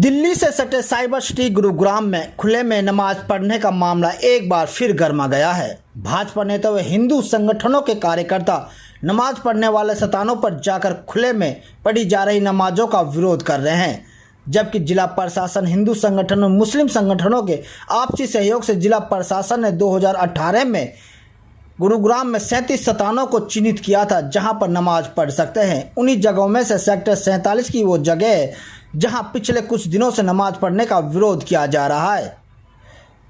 दिल्ली से सटे cyber city Gurugram में खुले में नमाज पढ़ने का मामला एक बार फिर गर्मा गया है। भाजपा नेता व हिंदू संगठनों के कार्यकर्ता नमाज पढ़ने वाले स्थानों पर जाकर खुले में पढ़ी जा रही नमाजों का विरोध कर रहे हैं, जबकि जिला प्रशासन, हिंदू संगठन और मुस्लिम संगठनों के आपसी सहयोग से जिला प्रशासन ने 2018 में गुरुग्राम में 37 स्थानों को चिन्हित किया था जहां पर नमाज पढ़ सकते हैं। उन्हीं जगहों में से सेक्टर 47 की वो जगह है जहां पिछले कुछ दिनों से नमाज पढ़ने का विरोध किया जा रहा है।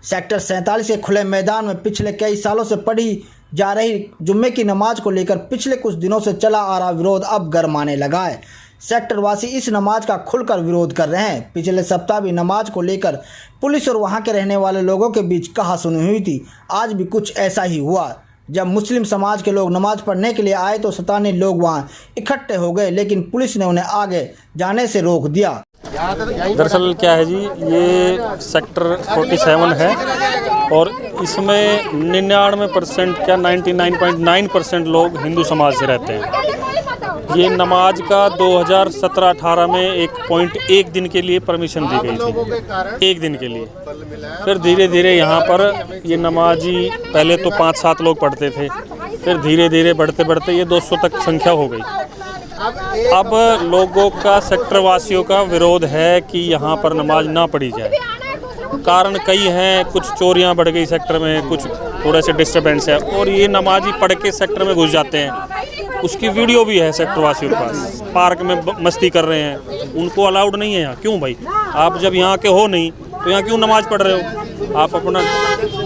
सेक्टर 47 के खुले मैदान में पिछले कई सालों से पढ़ी जा रही जुम्मे की नमाज को लेकर पिछले कुछ दिनों से चला आ रहा विरोध अब गरमाने लगा है। सेक्टर वासी इस नमाज का खुलकर विरोध कर रहे हैं। पिछले सप्ताह भी नमाज को लेकर पुलिस और वहां के रहने वाले लोगों के बीच कहासुनी हुई थी। आज भी कुछ ऐसा ही हुआ। जब मुस्लिम समाज के लोग नमाज पढ़ने के लिए आए तो शैतानी लोग वहां इकट्ठे हो गए, लेकिन पुलिस ने उन्हें आगे जाने से रोक दिया। दरअसल क्या है जी, ये सेक्टर 47 है और इसमें 99% क्या 99.9% लोग हिंदू समाज से रहते हैं। ये नमाज का 2017-18 में 1 दिन के लिए परमिशन दी गई थी, 1 दिन के लिए। फिर धीरे धीरे यहाँ पर ये नमाजी पहले तो 5-7 लोग पढ़ते थे, फिर धीरे धीरे बढ़ते बढ़ते ये 200 तक संख्या हो गई। अब लोगों का, सेक्टर वासियों का विरोध है कि यहाँ पर नमाज ना पढ़ी जाए। कारण कई हैं, कुछ चोरियाँ बढ़ गई सेक्टर में, कुछ थोड़े से डिस्टर्बेंस है और ये नमाजी पढ़ के सेक्टर में घुस जाते हैं। उसकी वीडियो भी है सेक्टर वासियों के पास। पार्क में मस्ती कर रहे हैं, उनको अलाउड नहीं है यहाँ। क्यों भाई, आप जब यहाँ के हो नहीं तो यहाँ क्यों नमाज पढ़ रहे हो? आप अपना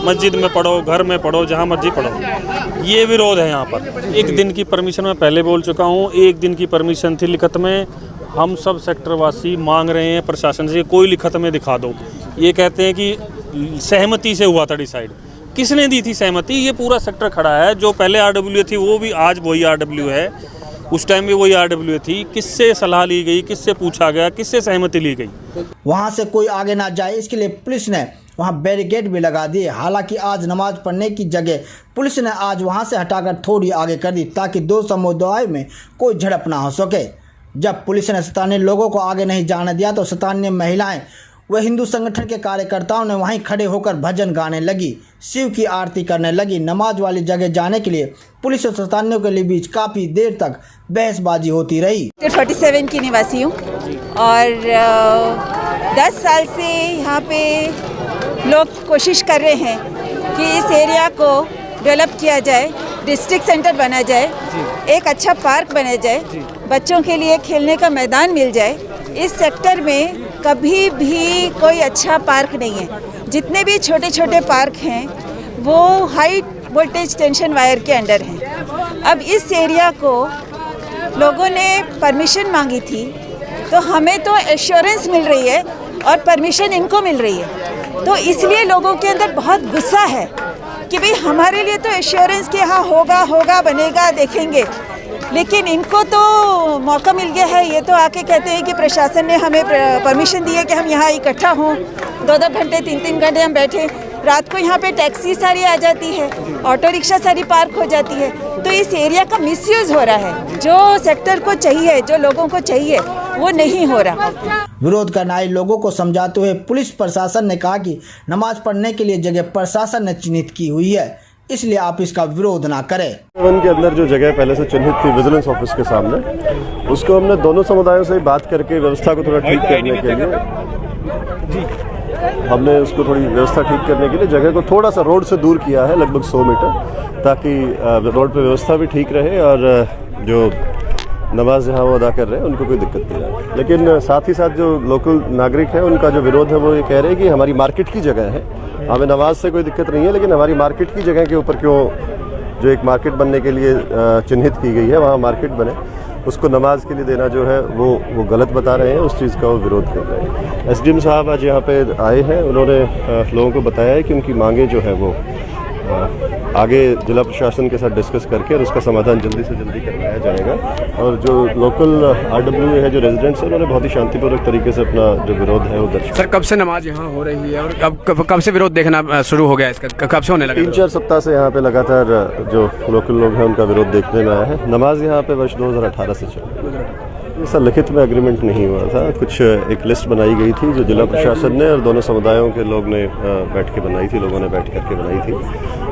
मस्जिद में पढ़ो, घर में पढ़ो, जहाँ मर्जी पढ़ो। ये विरोध है यहाँ पर। 1 दिन की परमिशन मैं पहले बोल चुका हूँ, 1 दिन की परमिशन थी लिखित में। हम सब सेक्टर वासी मांग रहे हैं प्रशासन से, कोई लिखित में दिखा दो। ये कहते हैं कि सहमति से हुआ था डिसाइड। किसने दी थी सहमति? ये पूरा सेक्टर खड़ा है। जो पहले RW थी वो भी आज वही RW है, उस टाइम भी वही RW थी। किससे सलाह ली गई, किससे पूछा गया, किससे सहमति ली गई? वहाँ से कोई आगे ना जाए इसके लिए पुलिस ने वहाँ बैरिकेड भी लगा दिए। हालांकि आज नमाज पढ़ने की जगह पुलिस ने आज वहाँ से हटाकर थोड़ी आगे कर दी ताकि 2 समुदाय में कोई झड़प ना हो सके। जब पुलिस ने स्थानीय लोगों को आगे नहीं जाने दिया तो स्थानीय महिलाएं व हिंदू संगठन के कार्यकर्ताओं ने वहीं खड़े होकर भजन गाने लगी, शिव की आरती करने लगी। नमाज वाली जगह जाने के लिए पुलिस और स्थानीयों के बीच काफ़ी देर तक बहसबाजी होती रही। 47 की निवासी हूँ और 10 साल से यहाँ पे लोग कोशिश कर रहे हैं कि इस एरिया को डेवलप किया जाए, डिस्ट्रिक्ट सेंटर बना जाए, एक अच्छा पार्क बना जाए, बच्चों के लिए खेलने का मैदान मिल जाए। इस सेक्टर में कभी भी कोई अच्छा पार्क नहीं है। जितने भी छोटे छोटे पार्क हैं वो हाई वोल्टेज टेंशन वायर के अंडर हैं। अब इस एरिया को लोगों ने परमिशन मांगी थी तो हमें तो एश्योरेंस मिल रही है और परमिशन इनको मिल रही है, तो इसलिए लोगों के अंदर बहुत गुस्सा है कि भाई हमारे लिए तो एश्योरेंस के यहाँ होगा बनेगा, देखेंगे, लेकिन इनको तो मौका मिल गया है। ये तो आके कहते हैं कि प्रशासन ने हमें परमिशन दी है कि हम यहाँ इकट्ठा हों, 2-2 घंटे 3-3 घंटे हम बैठे। रात को यहाँ पे टैक्सी सारी आ जाती है, ऑटो रिक्शा सारी पार्क हो जाती है, तो इस एरिया का मिसयूज़ हो रहा है। जो सेक्टर को चाहिए, जो लोगों को चाहिए, वो नहीं हो रहा। विरोध करने आए लोगों को समझाते हुए पुलिस प्रशासन ने कहा कि नमाज पढ़ने के लिए जगह प्रशासन ने चिन्हित की हुई है, इसलिए आप इसका विरोध ना करें। के अंदर जो जगह पहले से चिन्हित थी विजिलेंस ऑफिस के सामने, उसको हमने दोनों समुदायों से बात करके व्यवस्था को थोड़ा ठीक करने के लिए हमने उसको थोड़ी व्यवस्था ठीक करने के लिए जगह को थोड़ा सा रोड से दूर किया है, लगभग 100 मीटर, ताकि रोड पे व्यवस्था भी ठीक रहे और जो नमाज जहाँ वो अदा कर रहे हैं उनको कोई दिक्कत नहीं आए। लेकिन साथ ही साथ जो लोकल नागरिक है उनका जो विरोध है वो ये कह रहे हैं कि हमारी मार्केट की जगह है, हमें नमाज से कोई दिक्कत नहीं है, लेकिन हमारी मार्केट की जगह के ऊपर क्यों, जो एक मार्केट बनने के लिए चिन्हित की गई है वहाँ मार्केट बने, उसको नमाज के लिए देना जो है वो गलत बता रहे हैं। उस चीज़ का वो विरोध कर रहे हैं। SDM साहब आज यहाँ पे आए हैं, उन्होंने लोगों को बताया है कि उनकी मांगे जो है वो आगे जिला प्रशासन के साथ डिस्कस करके और उसका समाधान जल्दी से जल्दी करवाया जाएगा। और जो लोकल RW है, जो रेजिडेंट्स हैं, उन्होंने बहुत ही शांतिपूर्वक तरीके से अपना जो विरोध है वो दर्ज। सर, कब से नमाज यहाँ हो रही है और कब से विरोध देखना शुरू हो गया इसका? कब से होने लगा? 3-4 सप्ताह से यहाँ पे लगातार जो लोकल लोग हैं उनका विरोध देखने में आया है। नमाज यहाँ पे वर्ष 2018 से चल रही है। ऐसा लिखित में एग्रीमेंट नहीं हुआ था। कुछ एक लिस्ट बनाई गई थी जो जिला प्रशासन ने और दोनों समुदायों के लोग ने बैठ के बनाई थी, लोगों ने बैठ करके बनाई थी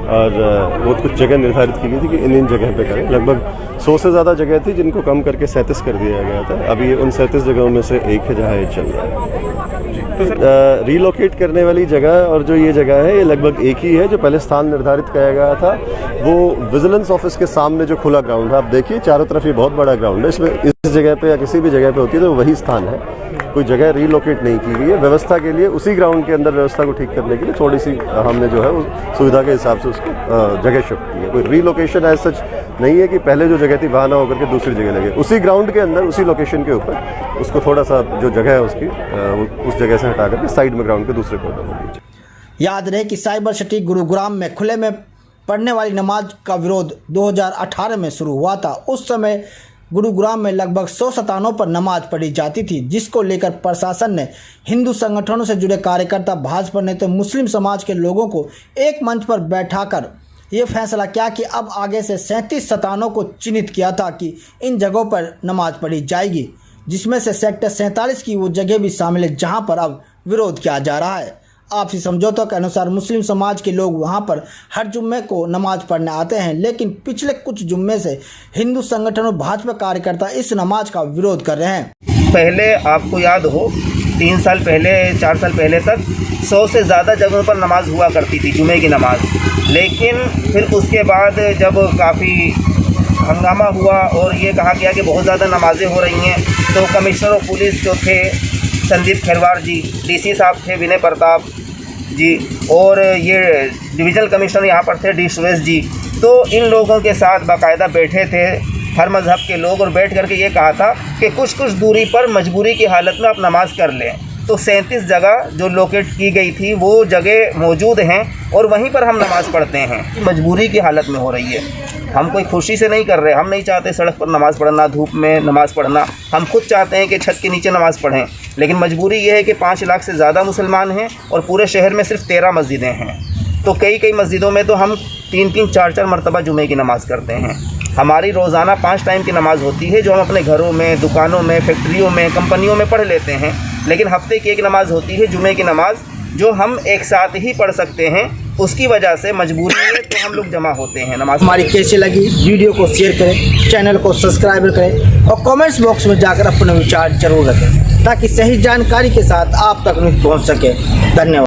और वो कुछ जगह निर्धारित की गई थी कि इन जगह पे करें। लगभग 100 से ज़्यादा जगह थी जिनको कम करके 37 कर दिया गया था। अभी उन 37 जगहों में से एक है जहाँ ये चल रहा है। रीलोकेट करने वाली जगह और जो ये जगह है ये लगभग एक ही है। जो पहले स्थान निर्धारित किया गया था वो विजिलेंस ऑफिस के सामने जो खुला ग्राउंड है, आप देखिए चारों तरफ ये बहुत बड़ा ग्राउंड है। इसमें इस जगह पे या किसी भी जगह पे होती है तो वही स्थान है। कोई जगह रीलोकेट नहीं की गई है। व्यवस्था के लिए उसी ग्राउंड के अंदर व्यवस्था को ठीक करने के लिए थोड़ी सी हमने जो है उस सुविधा के हिसाब से उसको जगह शिफ्ट की है। कोई रीलोकेशन एज सच नहीं है कि पहले जो जगह थी वहाँ ना होकर के दूसरी जगह लगे। उसी ग्राउंड के अंदर उसी लोकेशन के ऊपर उसको थोड़ा सा जो जगह है उसकी उस जगह से हटा करके साइड में ग्राउंड के दूसरे कोने में। याद रहे कि साइबर सिटी गुरुग्राम में खुले में पढ़ने वाली नमाज का विरोध 2018 में शुरू हुआ था। उस समय गुरुग्राम में लगभग 100 स्थानों पर नमाज पढ़ी जाती थी, जिसको लेकर प्रशासन ने हिंदू संगठनों से जुड़े कार्यकर्ता, भाजपा नेता, मुस्लिम समाज के लोगों को एक मंच पर बैठाकर ये फैसला किया कि अब आगे से 37 स्थानों को चिन्हित किया था कि इन जगहों पर नमाज पढ़ी जाएगी, जिसमें से सेक्टर 47 की वो जगह भी शामिल है जहां पर अब विरोध किया जा रहा है। आपसी समझौतों के अनुसार मुस्लिम समाज के लोग वहां पर हर जुम्मे को नमाज पढ़ने आते हैं, लेकिन पिछले कुछ जुम्मे से हिंदू संगठन और भाजपा कार्यकर्ता इस नमाज का विरोध कर रहे हैं। पहले आपको याद हो 3 साल पहले 4 साल पहले तक 100 से ज़्यादा जगहों पर नमाज हुआ करती थी, जुमे की नमाज। लेकिन फिर उसके बाद जब काफ़ी हंगामा हुआ और ये कहा गया कि बहुत ज़्यादा नमाज़ें हो रही हैं, तो कमिश्नर ऑफ पुलिस जो थे संदीप खेरवार जी, डीसी साहब थे विनय प्रताप जी, और ये डिविजनल कमिश्नर यहाँ पर थे डी सुरेश जी, तो इन लोगों के साथ बाकायदा बैठे थे हर मज़हब के लोग और बैठ करके ये कहा था कि कुछ कुछ दूरी पर मजबूरी की हालत में आप नमाज़ कर लें। तो 37 जगह जो लोकेट की गई थी वो जगह मौजूद हैं और वहीं पर हम नमाज़ पढ़ते हैं। मजबूरी की हालत में हो रही है, हम कोई खुशी से नहीं कर रहे। हम नहीं चाहते सड़क पर नमाज़ पढ़ना, धूप में नमाज़ पढ़ना। हम खुद चाहते हैं कि छत के नीचे नमाज़ पढ़ें, लेकिन मजबूरी ये है कि 5 लाख से ज़्यादा मुसलमान हैं और पूरे शहर में सिर्फ 13 मस्जिदें हैं। तो कई मस्जिदों में तो हम 3-3, 4-4 मरतबा जुमे की नमाज़ करते हैं। हमारी रोज़ाना 5 टाइम की नमाज़ होती है जो हम अपने घरों में, दुकानों में, फैक्ट्रियों में, कंपनियों में पढ़ लेते हैं। लेकिन हफ्ते की एक नमाज़ होती है जुमे की नमाज़, जो हम एक साथ ही पढ़ सकते हैं। उसकी वजह से मजबूरी है तो हम लोग जमा होते हैं नमाज़। हमारी कैसे लगी वीडियो को शेयर करें, चैनल को सब्सक्राइब करें और कमेंट्स बॉक्स में जाकर अपने विचार जरूर रखें ताकि सही जानकारी के साथ आप तक पहुंच सके। धन्यवाद।